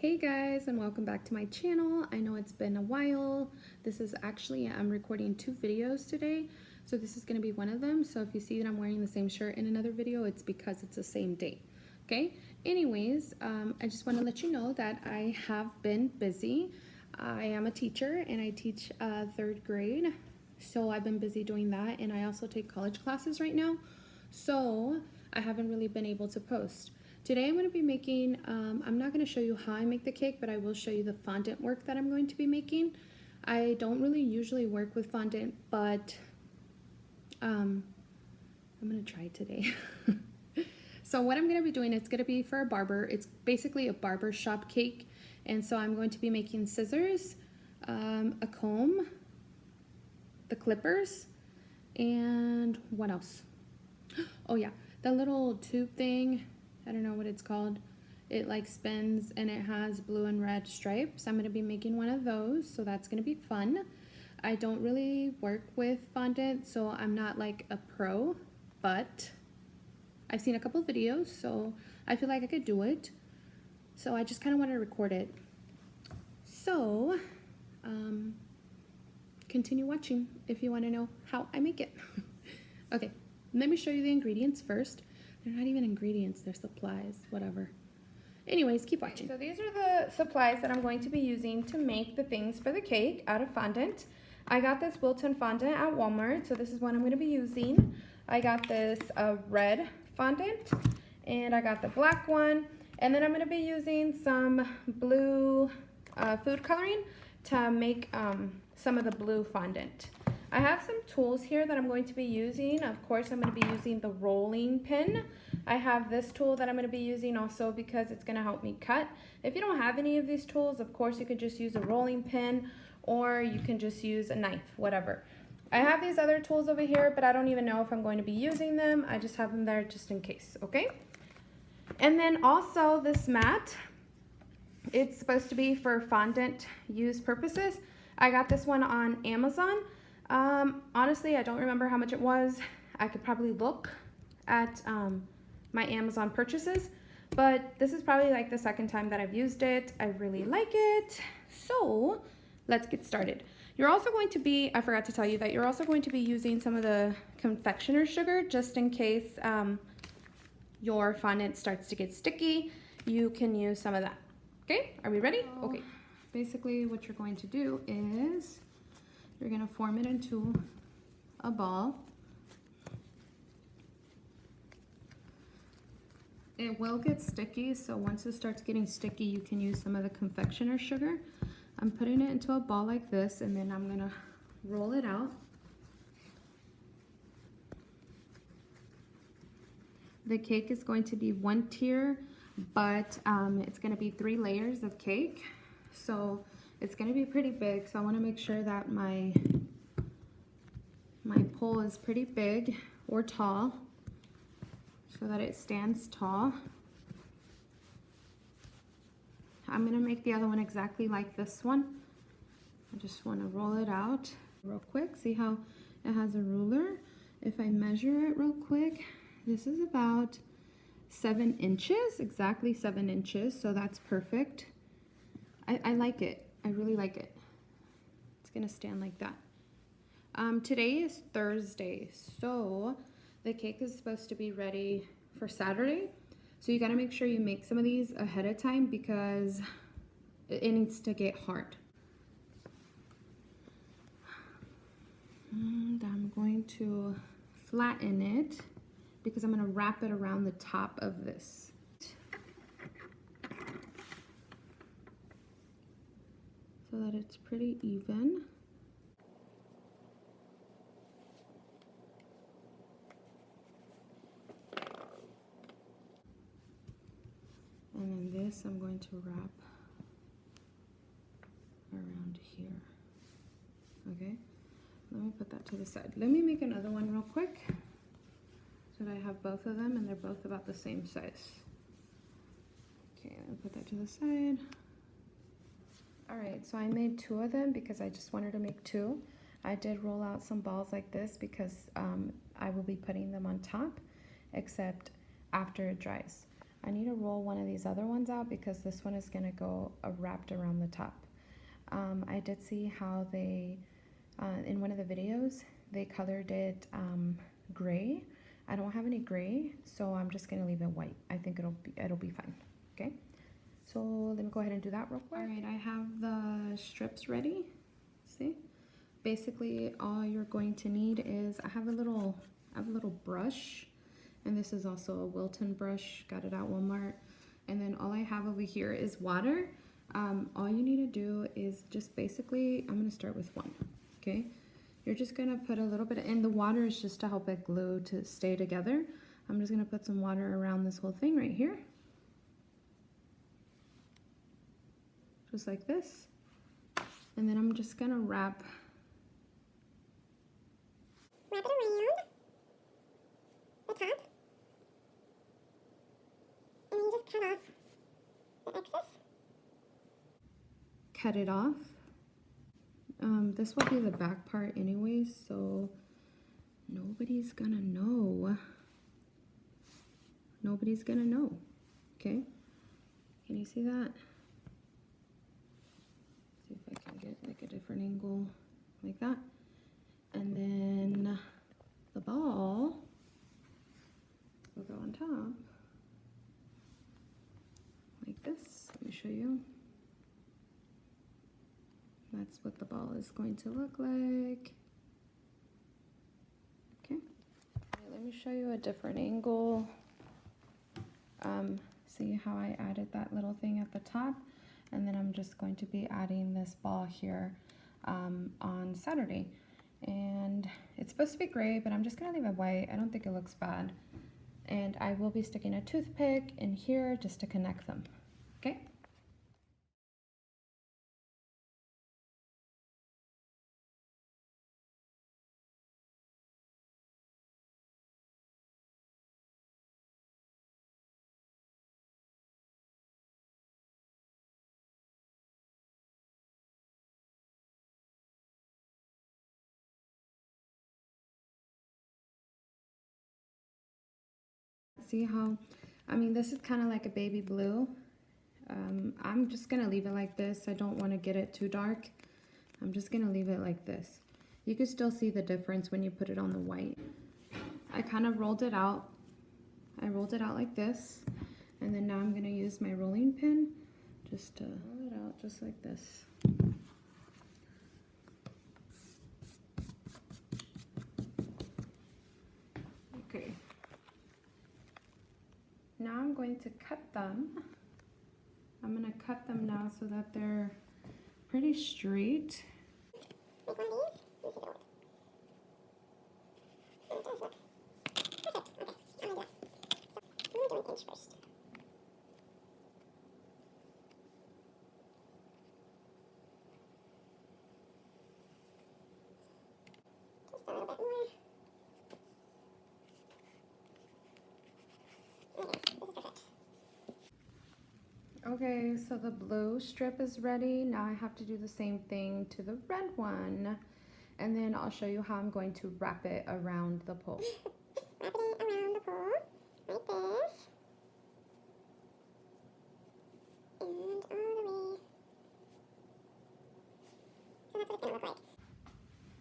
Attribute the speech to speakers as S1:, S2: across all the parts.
S1: Hey guys, and welcome back to my channel. I know it's been a while. I'm recording 2 videos today, so this is going to be one of them. So if you see that I'm wearing the same shirt in another video, it's because it's the same date. Okay, anyways, I just want to let you know that I have been busy. I am a teacher and I teach 3rd grade, so I've been busy doing that, and I also take college classes right now, so I haven't really been able to post. Today I'm going to be making, I'm not going to show you how I make the cake, but I will show you the fondant work that I'm going to be making. I don't really usually work with fondant, but I'm going to try today. So what I'm going to be doing, it's going to be for a barber. It's basically a barber shop cake. And so I'm going to be making scissors, a comb, the clippers, and what else? Oh yeah, the little tube thing. I don't know what it's called. It like spins and it has blue and red stripes. I'm going to be making one of those, so that's going to be fun. I don't really work with fondant, so I'm not like a pro, but I've seen a couple videos, so I feel like I could do it. So I just kind of want to record it. So continue watching if you want to know how I make it. Okay, let me show you the ingredients first. They're not even ingredients, they're supplies, whatever. Anyways, keep watching. So these are the supplies that I'm going to be using to make the things for the cake out of fondant. I got this Wilton fondant at Walmart, so this is what I'm going to be using. I got this red fondant, and I got the black one, and then I'm going to be using some blue food coloring to make some of the blue fondant. I have some tools here that I'm going to be using. Of course, I'm going to be using the rolling pin. I have this tool that I'm going to be using also because it's going to help me cut. If you don't have any of these tools, of course, you could just use a rolling pin or you can just use a knife, whatever. I have these other tools over here, but I don't even know if I'm going to be using them. I just have them there just in case, okay? And then also this mat, it's supposed to be for fondant use purposes. I got this one on Amazon. Honestly, I don't remember how much it was. I could probably look at my Amazon purchases, but this is probably like the 2nd time that I've used it. I really like it. So let's get started. You're also going to be, I forgot to tell you that you're also going to be using some of the confectioner sugar just in case your fondant starts to get sticky. You can use some of that. Okay, are we ready? Okay. Basically what you're going to do is you're going to form it into a ball. It will get sticky, so once it starts getting sticky, you can use some of the confectioner sugar. I'm putting it into a ball like this, and then I'm going to roll it out. The cake is going to be 1 tier, but it's going to be 3 layers of cake. So it's going to be pretty big, so I want to make sure that my pole is pretty big or tall so that it stands tall. I'm going to make the other one exactly like this one. I just want to roll it out real quick. See how it has a ruler? If I measure it real quick, this is about 7 inches, exactly 7 inches, so that's perfect. I like it. I really like it. It's gonna stand like that. Today is Thursday, so the cake is supposed to be ready for Saturday. So you gotta make sure you make some of these ahead of time because it needs to get hard. And I'm going to flatten it because I'm gonna wrap it around the top of this. So that it's pretty even. And then this I'm going to wrap around here. Okay, let me put that to the side. Let me make another one real quick so that I have both of them and they're both about the same size. Okay, let me put that to the side. Alright, so I made 2 of them because I just wanted to make 2. I did roll out some balls like this because I will be putting them on top, except after it dries. I need to roll one of these other ones out because this one is going to go wrapped around the top. I did see how they, in one of the videos, they colored it gray. I don't have any gray, so I'm just going to leave it white. I think it'll be fine. Okay, so let me go ahead and do that real quick. All right, I have the strips ready. See, basically all you're going to need is I have a little brush, and this is also a Wilton brush, got it at Walmart. And then all I have over here is water. All you need to do is just basically, I'm gonna start with one, okay? You're just gonna put a little bit, and the water is just to help it glue to stay together. I'm just gonna put some water around this whole thing right here. Just like this. And then I'm just gonna wrap it around the top. And then just cut off the excess. Cut it off. This will be the back part anyways, so nobody's gonna know. Nobody's gonna know, okay? Can you see that? See if I can get like a different angle like that. And then the ball will go on top like this. Let me show you. That's what the ball is going to look like. Okay. Let me show you a different angle. See how I added that little thing at the top? And then I'm just going to be adding this ball here on Saturday. And it's supposed to be gray, but I'm just gonna leave it white. I don't think it looks bad. And I will be sticking a toothpick in here just to connect them, okay? See how, I mean, this is kind of like a baby blue. I'm just gonna leave it like this. I don't want to get it too dark. I'm just gonna leave it like this. You can still see the difference when you put it on the white. I kind of rolled it out. I rolled it out like this, and then now I'm gonna use my rolling pin just to roll it out just like this. Okay. Now I'm going to cut them. I'm going to cut them now so that they're pretty straight. Like one of these? Let me see if it does look. Perfect. Okay, I'm going to do that. So, I'm going to do an inch first. Just a little bit more. Okay, so the blue strip is ready. Now I have to do the same thing to the red one. And then I'll show you how I'm going to wrap it around the pole. Wrap it around the pole, like this. And all the way. So that's what it's gonna look like.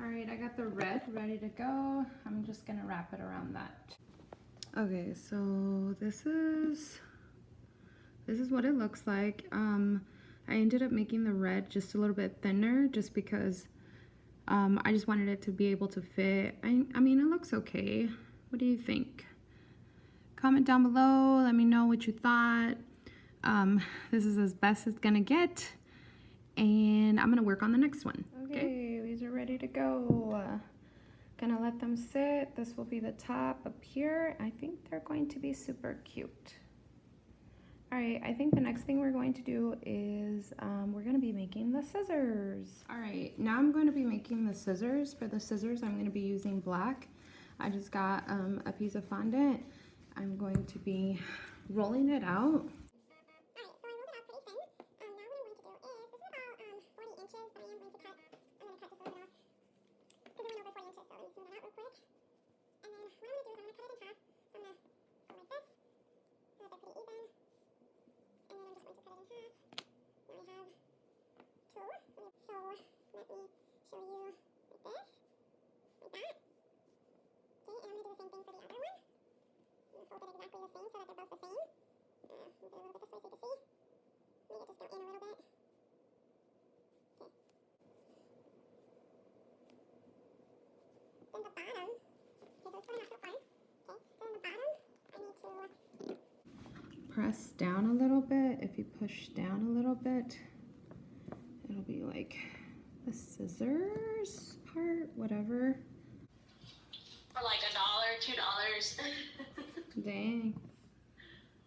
S1: Alright, I got the red ready to go. I'm just gonna wrap it around that. Okay, so this is what it looks like. I ended up making the red just a little bit thinner just because I just wanted it to be able to fit. I mean, it looks okay. What do you think? Comment down below. Let me know what you thought. This is as best it's gonna get. And I'm gonna work on the next one. Okay, these are ready to go. Gonna let them sit. This will be the top up here. I think they're going to be super cute. All right, I think the next thing we're going to do is we're gonna be making the scissors. All right, now I'm going to be making the scissors. For the scissors, I'm gonna be using black. I just got a piece of fondant. I'm going to be rolling it out. And then what I'm going to do is I'm going to cut it in half. So I'm going to go like this, so that they're pretty even.
S2: So let me show you like this, like that. Okay, and I'm going to do the same thing for the other one. I'm fold it exactly the same so that they're both the same. Do a little bit this way so you can see. Make it just go in a little bit. Okay. Then the bottom, okay, so it's starting out so far. Okay, so then the bottom, I need to
S1: press down a little bit. If you push down a little bit, it'll be like the scissors part, whatever.
S3: For like $1, $2.
S1: Dang.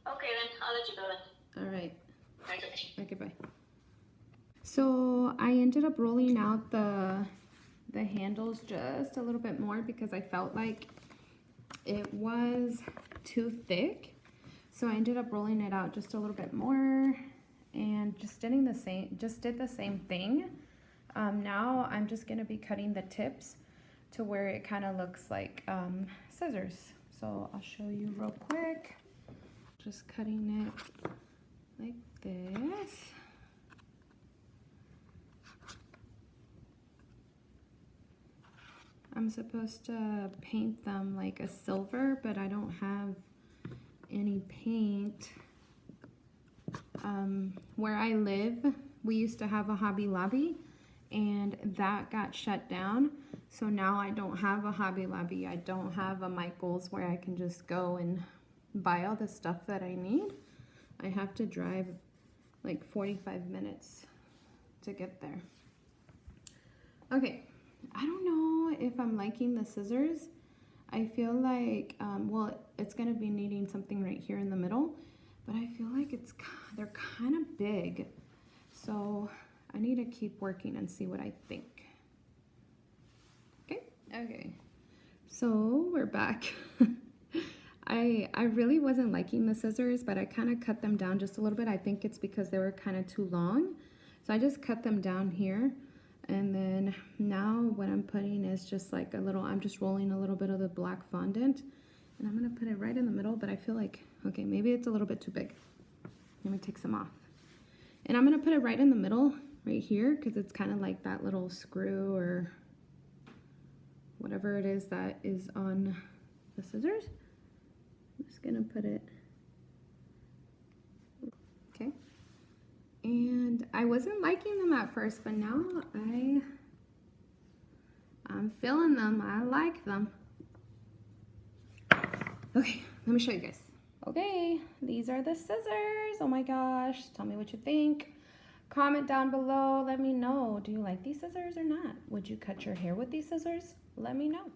S3: Okay then, I'll let you go then.
S1: All right.
S3: Okay.
S1: Okay, bye. So I ended up rolling out the handles just a little bit more because I felt like it was too thick. So I ended up rolling it out just a little bit more and just did the same thing. Now I'm just gonna be cutting the tips to where it kind of looks like scissors. So I'll show you real quick. Just cutting it like this. I'm supposed to paint them like a silver, but I don't have any paint. Where I live, we used to have a Hobby Lobby and that got shut down. So now I don't have a Hobby Lobby. I don't have a Michael's where I can just go and buy all the stuff that I need. I have to drive like 45 minutes to get there. Okay, I don't know if I'm liking the scissors. I feel like, well, it's gonna be needing something right here in the middle, but I feel like they're kind of big. So I need to keep working and see what I think. Okay, so we're back. I really wasn't liking the scissors, but I kind of cut them down just a little bit. I think it's because they were kind of too long. So I just cut them down here. And then now what I'm putting is just like I'm just rolling a little bit of the black fondant. And I'm gonna put it right in the middle, but I feel like, okay, maybe it's a little bit too big. Let me take some off. And I'm gonna put it right in the middle, right here, because it's kind of like that little screw or whatever it is that is on the scissors. I'm just gonna put it, okay. And I wasn't liking them at first, but now I'm feeling them. I like them. Okay, let me show you guys. Okay, these are the scissors. Oh my gosh, tell me what you think. Comment down below, let me know. Do you like these scissors or not? Would you cut your hair with these scissors? Let me know.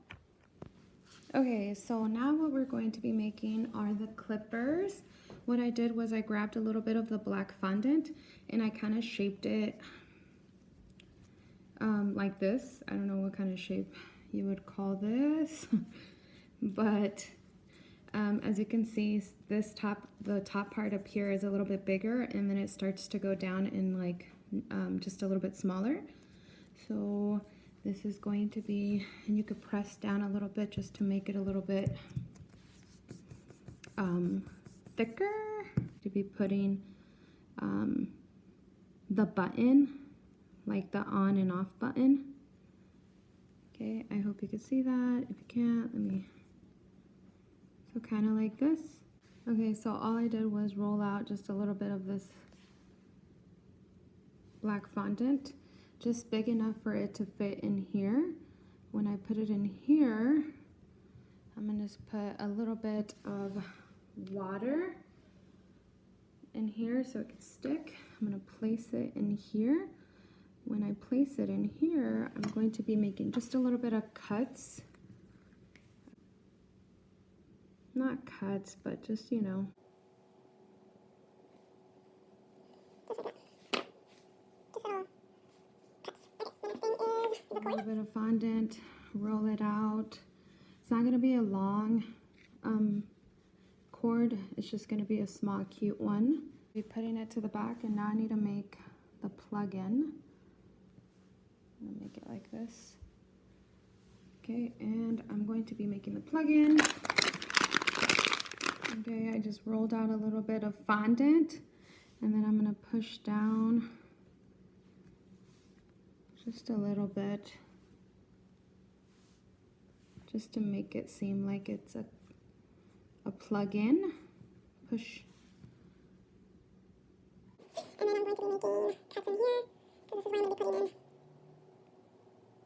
S1: Okay, so now what we're going to be making are the clippers. What I did was I grabbed a little bit of the black fondant and I kind of shaped it like this. I don't know what kind of shape you would call this, but as you can see, the top part up here is a little bit bigger, and then it starts to go down in like just a little bit smaller. So this is going to be, and you could press down a little bit just to make it a little bit thicker. To be putting the button, like the on and off button. Okay, I hope you can see that. If you can't, so kind of like this. Okay, so all I did was roll out just a little bit of this black fondant, just big enough for it to fit in here. When I put it in here, I'm gonna just put a little bit of water in here so it can stick. I'm gonna place it in here. When I place it in here, I'm going to be making just a little bit of cuts. Not cuts, but just, you know. A little bit of fondant, roll it out. It's not gonna be a long cord, it's just gonna be a small, cute one. Be putting it to the back, and now I need to make the plug-in. I'm gonna make it like this. Okay, and I'm going to be making the plug-in. Okay, I just rolled out a little bit of fondant, and then I'm gonna push down Just a little bit. Just to make it seem like it's a plug-in. Push.
S2: And then I'm going to be making cuts in here, because this is where I'm going to be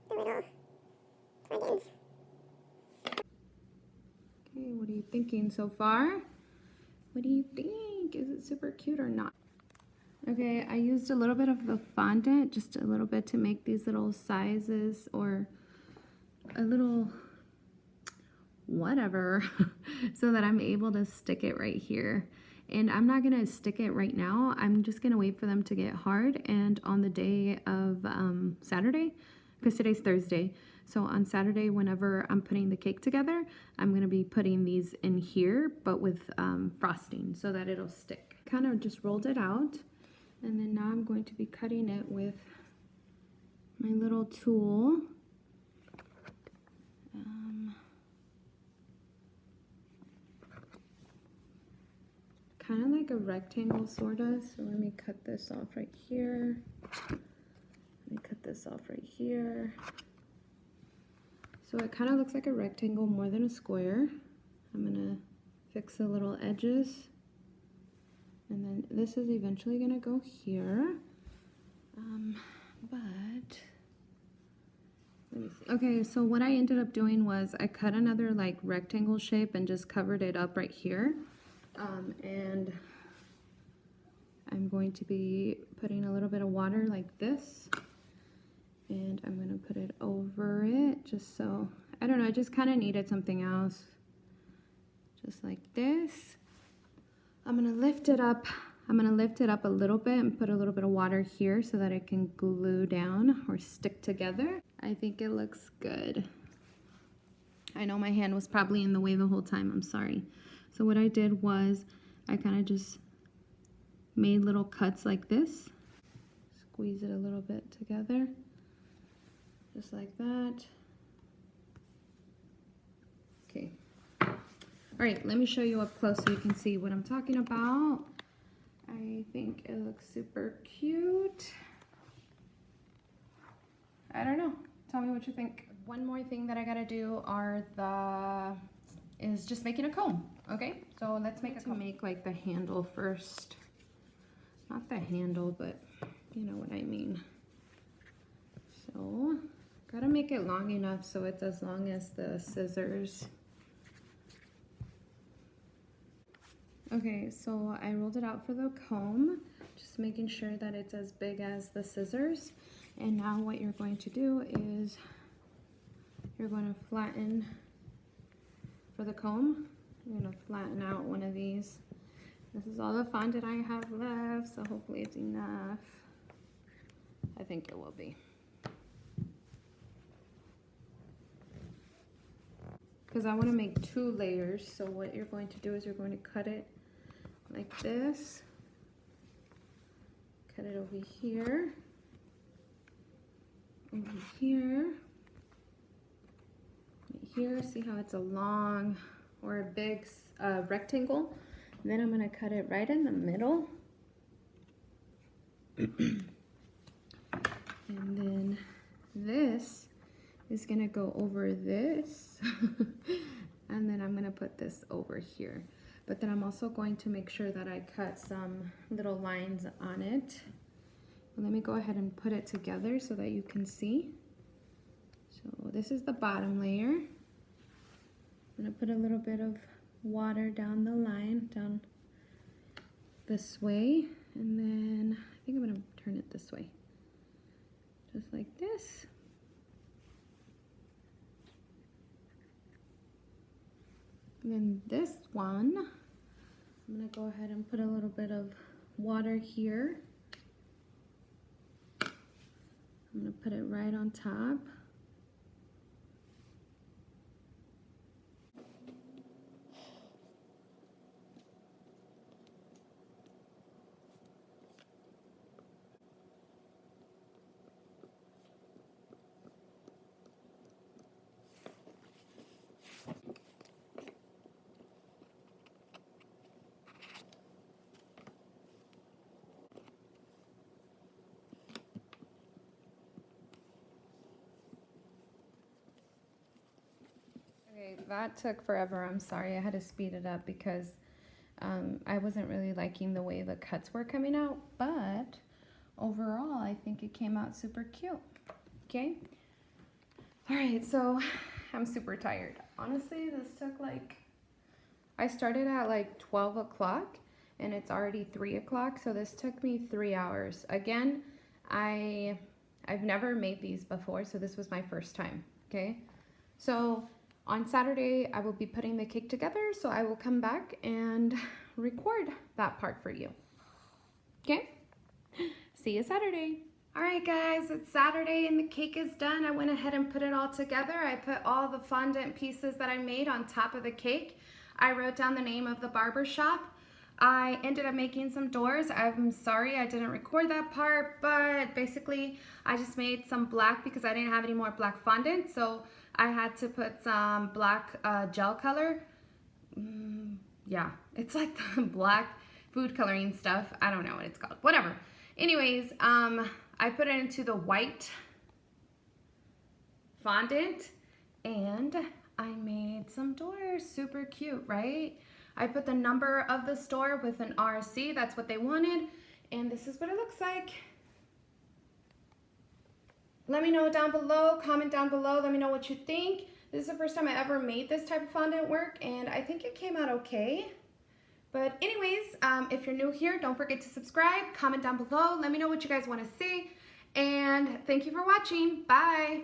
S2: putting in the little plugins.
S1: Okay, what are you thinking so far? What do you think? Is it super cute or not? Okay, I used a little bit of the fondant, just a little bit to make these little sizes or a little whatever so that I'm able to stick it right here. And I'm not gonna stick it right now. I'm just gonna wait for them to get hard, and on the day of Saturday, because today's Thursday, so on Saturday, whenever I'm putting the cake together, I'm gonna be putting these in here, but with frosting so that it'll stick. Kind of just rolled it out, and then now I'm going to be cutting it with my little tool. Kind of like a rectangle, sorta. So let me cut this off right here. Let me cut this off right here. So it kind of looks like a rectangle more than a square. I'm gonna fix the little edges. And then this is eventually gonna go here. But let me see. Okay, so what I ended up doing was I cut another like rectangle shape and just covered it up right here. And I'm going to be putting a little bit of water like this, and I'm going to put it over it just so, I don't know, I just kind of needed something else, just like this. I'm going to lift it up. I'm going to lift it up a little bit and put a little bit of water here so that it can glue down or stick together. I think it looks good. I know my hand was probably in the way the whole time, I'm sorry. So what I did was I kind of just made little cuts like this. Squeeze it a little bit together, just like that. Okay. All right, let me show you up close so you can see what I'm talking about. I think it looks super cute. I don't know. Tell me what you think. One more thing that I gotta do is just making a comb. Okay, so let's make like the handle first. Not the handle, but you know what I mean. So, gotta make it long enough so it's as long as the scissors. Okay, so I rolled it out for the comb, just making sure that it's as big as the scissors. And now what you're going to do is you're going to flatten for the comb. I'm going to flatten out one of these. This is all the fondant I have left, so hopefully it's enough. I think it will be. Because I want to make 2 layers, so what you're going to do is you're going to cut it like this. Cut it over here. Over here. Right here, see how it's a long or a big rectangle? And then I'm going to cut it right in the middle. And then this is going to go over this. And then I'm going to put this over here. But then I'm also going to make sure that I cut some little lines on it. Well, let me go ahead and put it together so that you can see. So this is the bottom layer. I'm going to put a little bit of water down the line, down this way. And then I think I'm going to turn it this way. Just like this. And then this one, I'm going to go ahead and put a little bit of water here. I'm going to put it right on top. That took forever. I'm sorry. I had to speed it up because I wasn't really liking the way the cuts were coming out, but overall, I think it came out super cute. Okay. All right. So I'm super tired. Honestly, this took like, I started at like 12 o'clock and it's already 3 o'clock. So this took me 3 hours. Again, I've never made these before. So this was my first time. Okay. So on Saturday, I will be putting the cake together, so I will come back and record that part for you. Okay? See you Saturday. All right, guys, it's Saturday and the cake is done. I went ahead and put it all together. I put all the fondant pieces that I made on top of the cake. I wrote down the name of the barber shop. I ended up making some doors. I'm sorry I didn't record that part, but basically I just made some black because I didn't have any more black fondant, so I had to put some black gel color. Yeah, it's like the black food coloring stuff. I don't know what it's called. Whatever. Anyways, I put it into the white fondant and I made some doors. Super cute, right? I put the number of the store with an RC. That's what they wanted. And this is what it looks like. Let me know down below, comment down below, let me know what you think. This is the first time I ever made this type of fondant work, and I think it came out okay. But anyways, if you're new here, don't forget to subscribe, comment down below, let me know what you guys want to see, and thank you for watching. Bye!